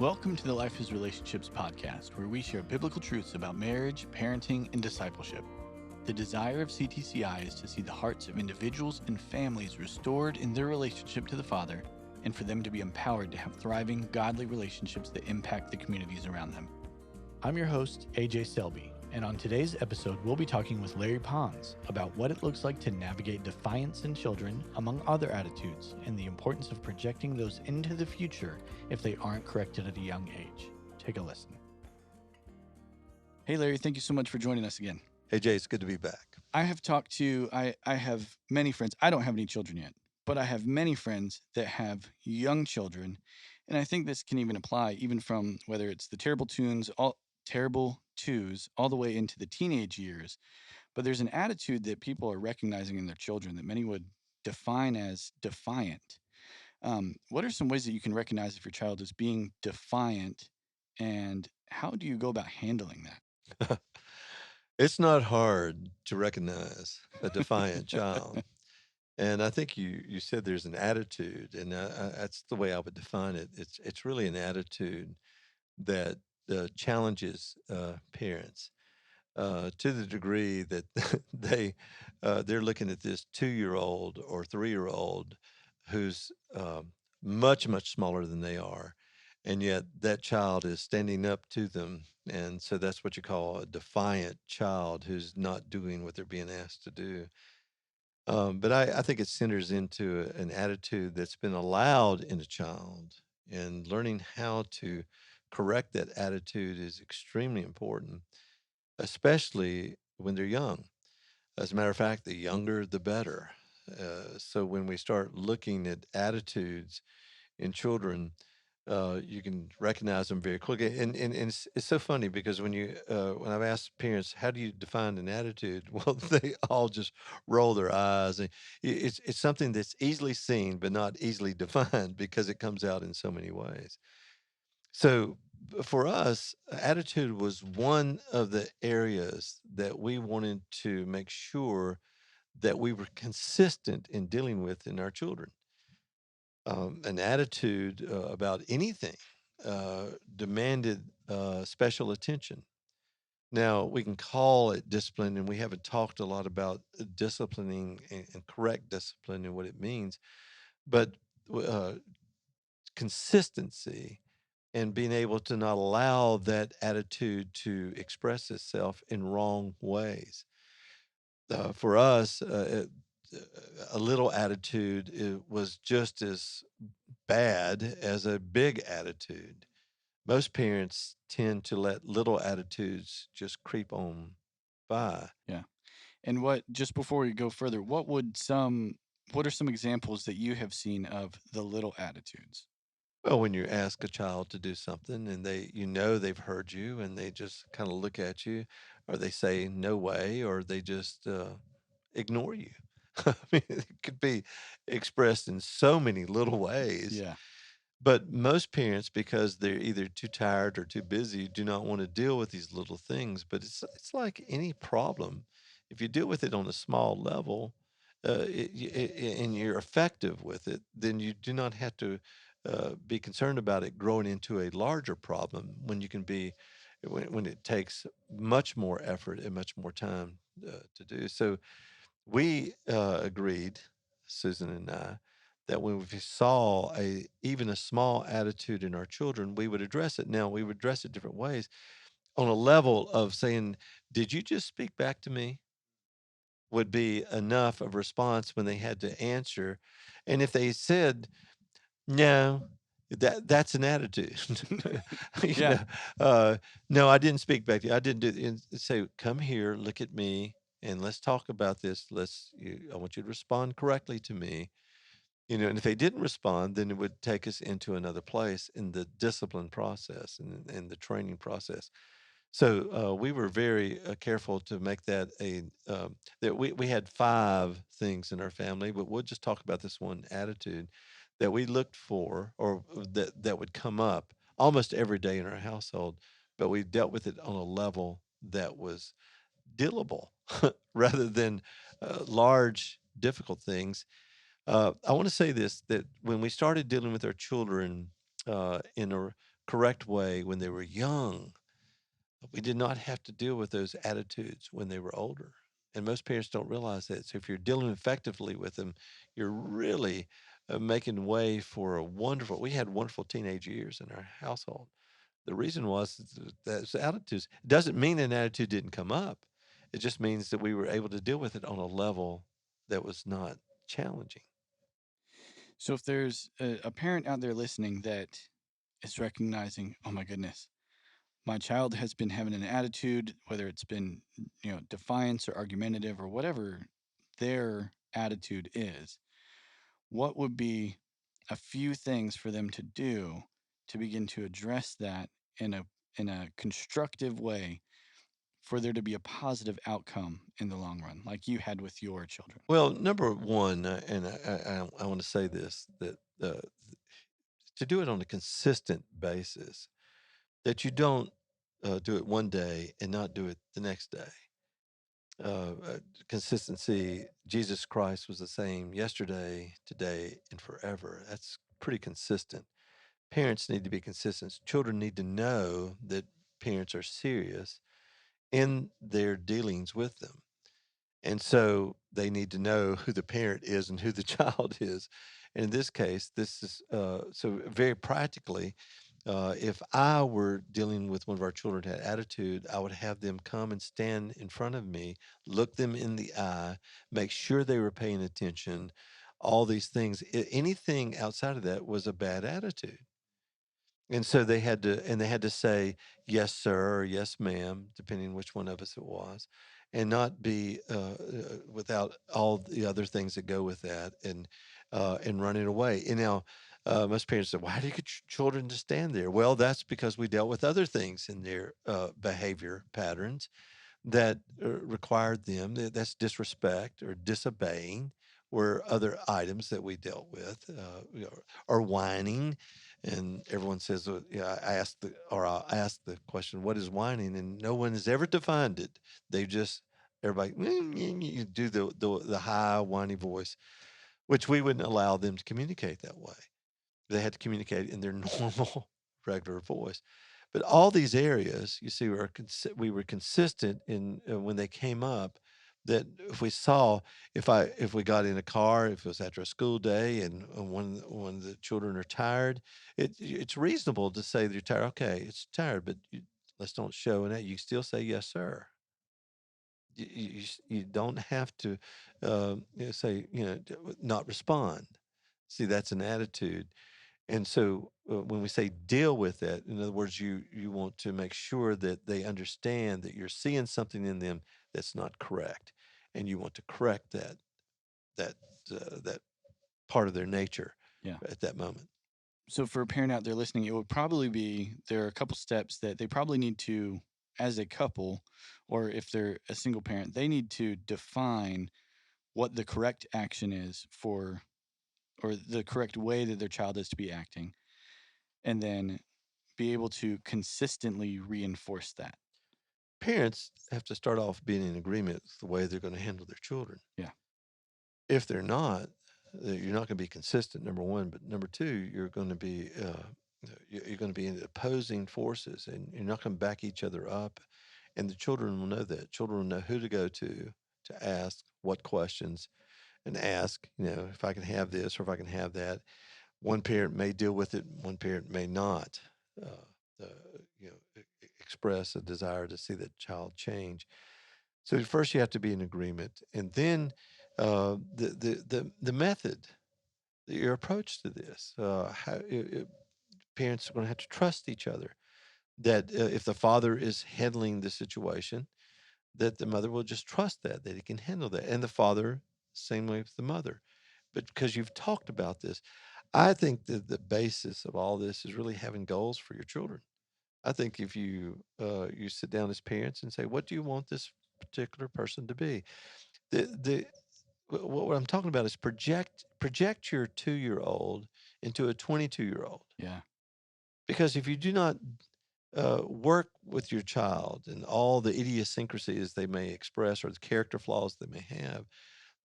Welcome to the Life is Relationships podcast, where we share biblical truths about marriage, parenting, and discipleship. The desire of CTCI is to see the hearts of individuals and families restored in their relationship to the Father, and for them to be empowered to have thriving, godly relationships that impact the communities around them. I'm your host, AJ Selby, and on today's episode, we'll be talking with Larry Pons about what it looks like to navigate defiance in children, among other attitudes, and the importance of projecting those into the future if they aren't corrected at a young age. Take a listen. Hey, Larry, thank you so much for joining us again. Hey, Jay, it's good to be back. I have many friends. I don't have any children yet, but I have many friends that have young children. And I think this can even apply even from whether it's the terrible twos, all the way into the teenage years. But there's an attitude that people are recognizing in their children that many would define as defiant. What are some ways that you can recognize if your child is being defiant, and how do you go about handling It's not hard to recognize a defiant child. And I think you said there's an attitude, and that's the way I would define it. It's really an attitude that challenges parents to the degree that they're looking at this 2 year old or 3 year old who's much smaller than they are, and yet that child is standing up to them, and so that's what you call a defiant child who's not doing what they're being asked to do. But I think it centers into an attitude that's been allowed in a child, and learning how to correct that attitude is extremely important, especially when they're young. As a matter of fact, the younger, the better. So when we start looking at attitudes in children, you can recognize them very quickly. And it's so funny because when I've asked parents, how do you define an attitude? Well, they all just roll their eyes. And it's something that's easily seen, but not easily defined because it comes out in so many ways. So for us, attitude was one of the areas that we wanted to make sure that we were consistent in dealing with in our children. An attitude about anything demanded special attention. Now, we can call it discipline, and we haven't talked a lot about disciplining and correct discipline and what it means, but uh, consistency and being able to not allow that attitude to express itself in wrong ways. For us, a little attitude was just as bad as a big attitude. Most parents tend to let little attitudes just creep on by. that? And just before we go further, what are some examples that you have seen of the little attitudes? Well, when you ask a child to do something and they've heard you and they just kind of look at you, or they say no way, or they just ignore you. I mean, it could be expressed in so many little ways. Yeah. But most parents, because they're either too tired or too busy, do not want to deal with these little things. But it's like any problem. If you deal with it on a small level, and you're effective with it, then you do not have to be concerned about it growing into a larger problem when you can be when it takes much more effort and much more time to do. So we agreed, Susan and I, that when we saw even a small attitude in our children, we would address it. Now we would address it different ways on a level of saying, "Did you just speak back to me?" Would be enough of response when they had to answer, and if they said no, that's an attitude. you Yeah. know, no, I didn't speak back to you. I didn't do. And say, come here, look at me, and let's talk about this. I want you to respond correctly to me. And if they didn't respond, then it would take us into another place in the discipline process and the training process. So we were very careful to make that we had five things in our family, but we'll just talk about this one attitude that we looked for, or that would come up almost every day in our household, but we dealt with it on a level that was dealable rather than large, difficult things. I want to say this, that when we started dealing with our children in a correct way when they were young, we did not have to deal with those attitudes when they were older. And most parents don't realize that. So if you're dealing effectively with them, you're really making way for a wonderful. We had wonderful teenage years in our household. The reason was that attitudes doesn't mean an attitude didn't come up. It just means that we were able to deal with it on a level that was not challenging. So if there's a parent out there listening that is recognizing, oh my goodness, my child has been having an attitude, whether it's been, defiance or argumentative or whatever their attitude is, what would be a few things for them to do to begin to address that in a constructive way for there to be a positive outcome in the long run, like you had with your children? Well, number one, and I want to say this that to do it on a consistent basis, that you don't do it one day and not do it the next day. Consistency, Jesus Christ was the same yesterday, today, and forever. That's pretty consistent. Parents need to be consistent. Children need to know that parents are serious in their dealings with them. And so they need to know who the parent is and who the child is. And in this case, this is so very practically. If I were dealing with one of our children who had attitude, I would have them come and stand in front of me, look them in the eye, make sure they were paying attention, all these things. Anything outside of that was a bad attitude. And so they had to say, yes, sir, or yes, ma'am, depending which one of us it was, and not be without all the other things that go with that and running away. And now, most parents say, why do you get children to stand there? Well, that's because we dealt with other things in their behavior patterns that required them. That's disrespect or disobeying, were other items that we dealt with, or whining. And everyone says, yeah, I asked the question, what is whining? And no one has ever defined it. They just, everybody, you do the high, whiny voice, which we wouldn't allow them to communicate that way. They had to communicate in their normal, regular voice. But all these areas, you see, we were consistent in when they came up. That if we saw, if we got in a car, if it was after a school day, and when the children are tired, it's reasonable to say that you're tired. Okay, it's tired, but let's don't show in that. You still say yes, sir. You don't have to say not respond. See, that's an attitude. And so when we say deal with it, in other words, you want to make sure that they understand that you're seeing something in them that's not correct, and you want to correct that that part of their nature Yeah. at that moment. So for a parent out there listening, it would probably be there are a couple steps that they probably need to, as a couple, or if they're a single parent, they need to define what the correct action is for, or the correct way that their child is to be acting, and then be able to consistently reinforce that. Parents have to start off being in agreement with the way they're going to handle their children. Yeah. If they're not, you're not going to be consistent. Number one, but number two, you're going to be you're going to be in opposing forces, and you're not going to back each other up. And the children will know that. Children will know who to go to ask what questions, and ask, if I can have this or if I can have that. One parent may deal with it, one parent may not. Uh, Express a desire to see that child change. So first, you have to be in agreement, and then the method, your approach to this. Parents are going to have to trust each other. That if the father is handling the situation, that the mother will just trust that he can handle that, and the father same way with the mother. But because you've talked about this, I think that the basis of all this is really having goals for your children. I think if you sit down as parents and say, what do you want this particular person to be? The what I'm talking about is project your 2-year old into a 22-year old. Yeah. Because if you do not work with your child and all the idiosyncrasies they may express or the character flaws they may have,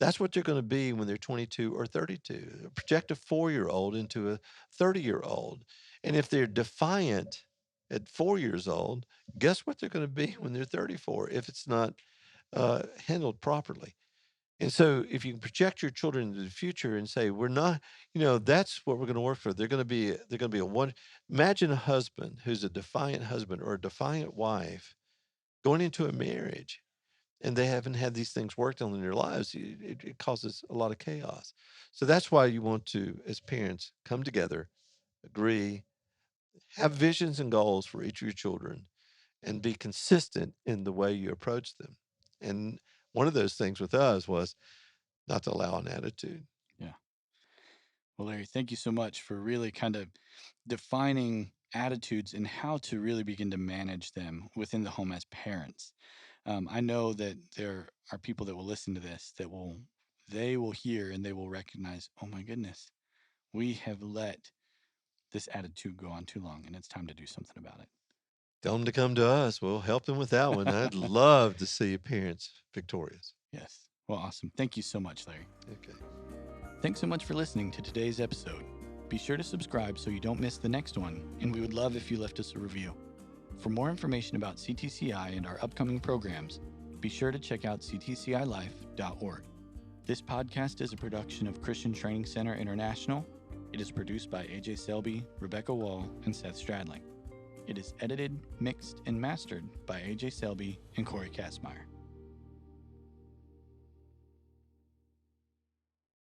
That's what they're going to be when they're 22 or 32. Project a 4-year-old into a 30-year-old. And if they're defiant at 4 years old, guess what they're going to be when they're 34 if it's not handled properly. And so if you can project your children into the future and say, we're not, that's what we're going to work for. They're going to be a one. Imagine a husband who's a defiant husband or a defiant wife going into a marriage and they haven't had these things worked on in their lives. It causes a lot of chaos. So that's why you want to, as parents, come together, agree, have visions and goals for each of your children, and be consistent in the way you approach them. And one of those things with us was not to allow an attitude. Yeah. Well, Larry, thank you so much for really kind of defining attitudes and how to really begin to manage them within the home as parents. I know that there are people that will listen to this they will hear and they will recognize, oh my goodness, we have let this attitude go on too long and it's time to do something about it. Tell them to come to us. We'll help them with that one. I'd love to see parents victorious. Yes. Well, awesome. Thank you so much, Larry. Okay. Thanks so much for listening to today's episode. Be sure to subscribe so you don't miss the next one, and we would love if you left us a review. For more information about CTCI and our upcoming programs, be sure to check out ctcilife.org. This podcast is a production of Christian Training Center International. It is produced by AJ Selby, Rebecca Wall, and Seth Stradling. It is edited, mixed, and mastered by AJ Selby and Corey Kastmeyer.